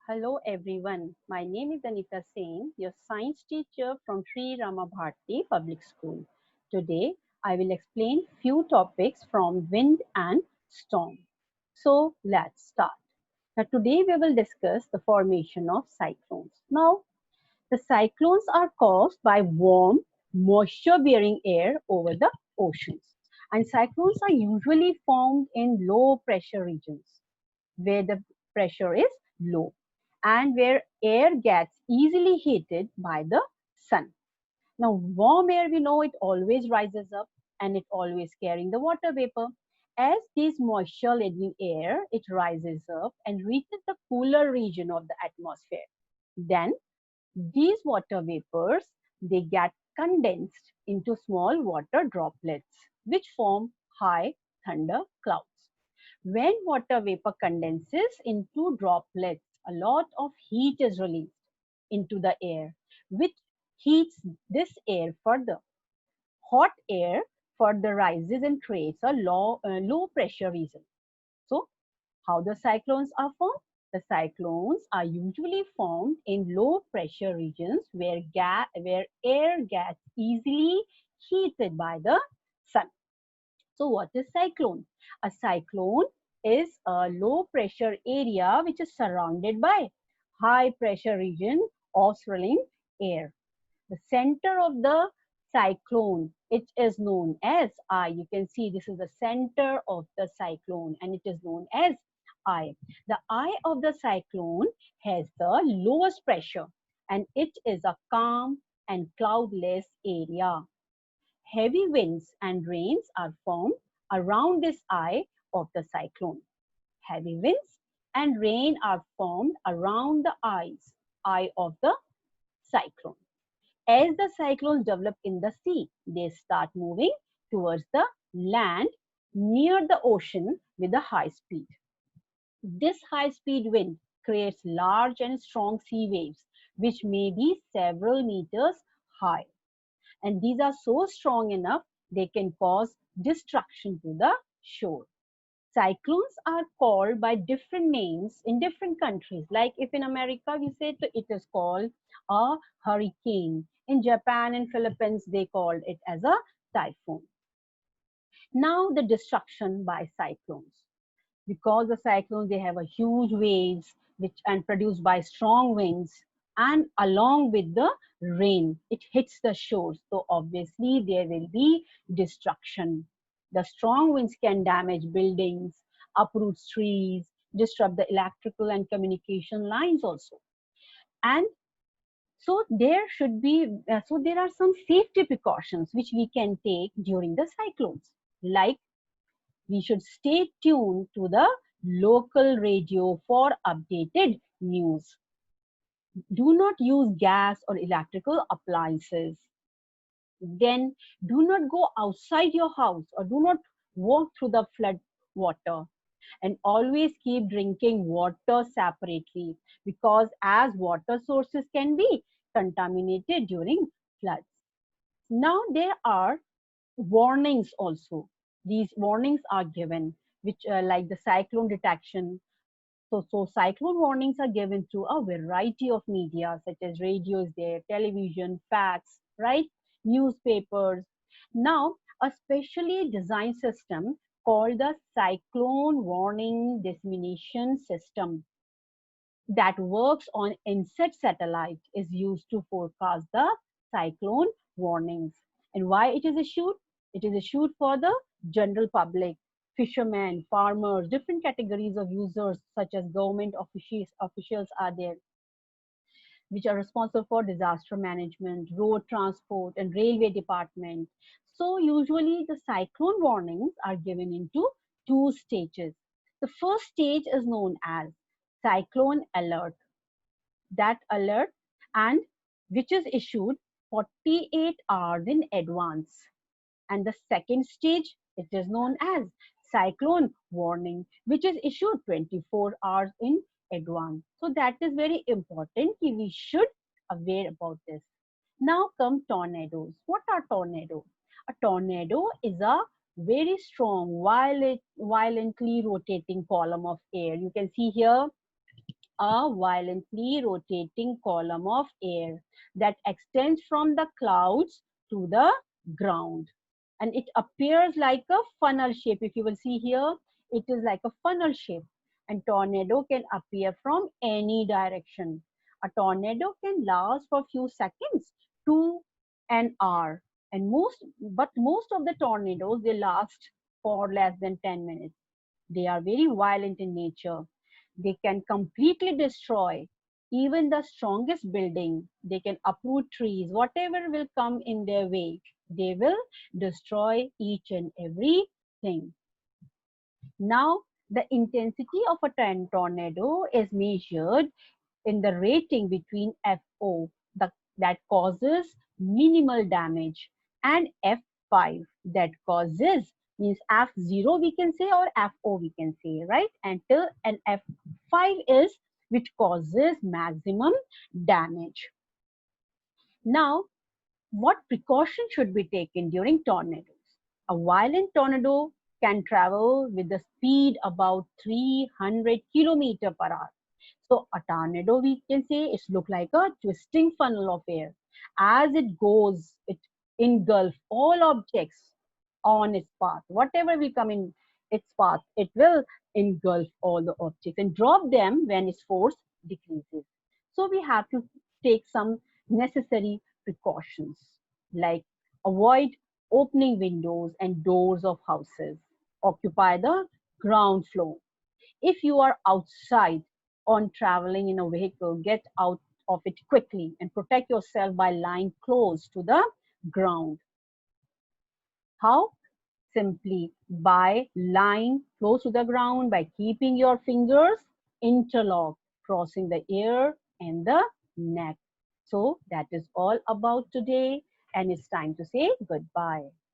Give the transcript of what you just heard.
Hello everyone, my name is Anita Singh, your science teacher from Shri Rama Bharti Public School. Today I will explain few topics from wind and storm. So let's start. Now today we will discuss the formation of cyclones. Now the cyclones are caused by warm, moisture bearing air over the oceans. And cyclones are usually formed in low pressure regions where the pressure is low and where air gets easily heated by the sun. Now, warm air, we know it always rises up and it always carrying the water vapor. As this moisture laden air, it rises up and reaches the cooler region of the atmosphere. Then these water vapors, they get condensed into small water droplets, which form high thunder clouds. When water vapor condenses into droplets, a lot of heat is released into the air, which heats this air further. Hot air further rises and creates a low pressure region. So, how the cyclones are formed? The cyclones are usually formed in low pressure regions where air gets easily heated by the sun. So what is cyclone? A cyclone is a low pressure area which is surrounded by high pressure region of swirling air. The center of the cyclone, it is known as eye. You can see this is the center of the cyclone and it is known as eye. The eye of the cyclone has the lowest pressure and it is a calm and cloudless area. Heavy winds and rains are formed around this eye of the cyclone. Heavy winds and rain are formed around the eye of the cyclone. As the cyclones develop in the sea, they start moving towards the land near the ocean with a high speed. This high speed wind creates large and strong sea waves, which may be several meters high, and these are so strong enough they can cause destruction to the shore. Cyclones are called by different names in different countries. Like if in America we say it is called a hurricane. In Japan and Philippines they called it as a typhoon. Now the destruction by cyclones. Because the cyclones they have a huge waves which and produced by strong winds, and along with the rain it hits the shores, so obviously there will be destruction. The strong winds can damage buildings, uproot trees, disrupt the electrical and communication lines also. And so there are some safety precautions which we can take during the cyclones, like we should stay tuned to the local radio for updated news. Do not use gas or electrical appliances. Then do not go outside your house or do not walk through the flood water. And always keep drinking water separately, because as water sources can be contaminated during floods. Now there are warnings also. These warnings are given, which like the cyclone detection. So cyclone warnings are given through a variety of media, such as radio is there, television, fax, right, newspapers. Now a specially designed system called the cyclone warning dissemination system that works on insect satellite is used to forecast the cyclone warnings. And why it is issued? It is issued for the general public, fishermen, farmers, different categories of users such as government officials are there, which are responsible for disaster management, road transport, and railway department. So usually the cyclone warnings are given into two stages. The first stage is known as cyclone alert. That alert and which is issued 48 hours in advance. And the second stage, it is known as cyclone warning, which is issued 24 hours in advance. So that is very important. We should aware about this. Now come tornadoes. What are tornadoes? A tornado is a very strong, violently rotating column of air. You can see here a violently rotating column of air that extends from the clouds to the ground. And it appears like a funnel shape. If you will see here, it is like a funnel shape. And tornado can appear from any direction. A tornado can last for a few seconds to an hour. And most of the tornadoes, they last for less than 10 minutes. They are very violent in nature. They can completely destroy even the strongest building. They can uproot trees, whatever will come in their way. They will destroy each and everything. Now, the intensity of a tornado is measured in the rating between FO, that causes minimal damage, and F5 that causes, means F0 we can say, or FO we can say, right? Until an F5 is which causes maximum damage. Now, what precaution should be taken during tornadoes? A violent tornado can travel with the speed about 300 km per hour. So a tornado, we can say, it look like a twisting funnel of air. As it goes, it engulfs all objects on its path. Whatever will come in its path, it will engulf all the objects and drop them when its force decreases. So we have to take some necessary precautions, like avoid opening windows and doors of houses. Occupy the ground floor. If you are outside on traveling in a vehicle, get out of it quickly and protect yourself by lying close to the ground. How? Simply by lying close to the ground, by keeping your fingers interlocked, crossing the ear and the neck. So that is all about today, and it's time to say goodbye.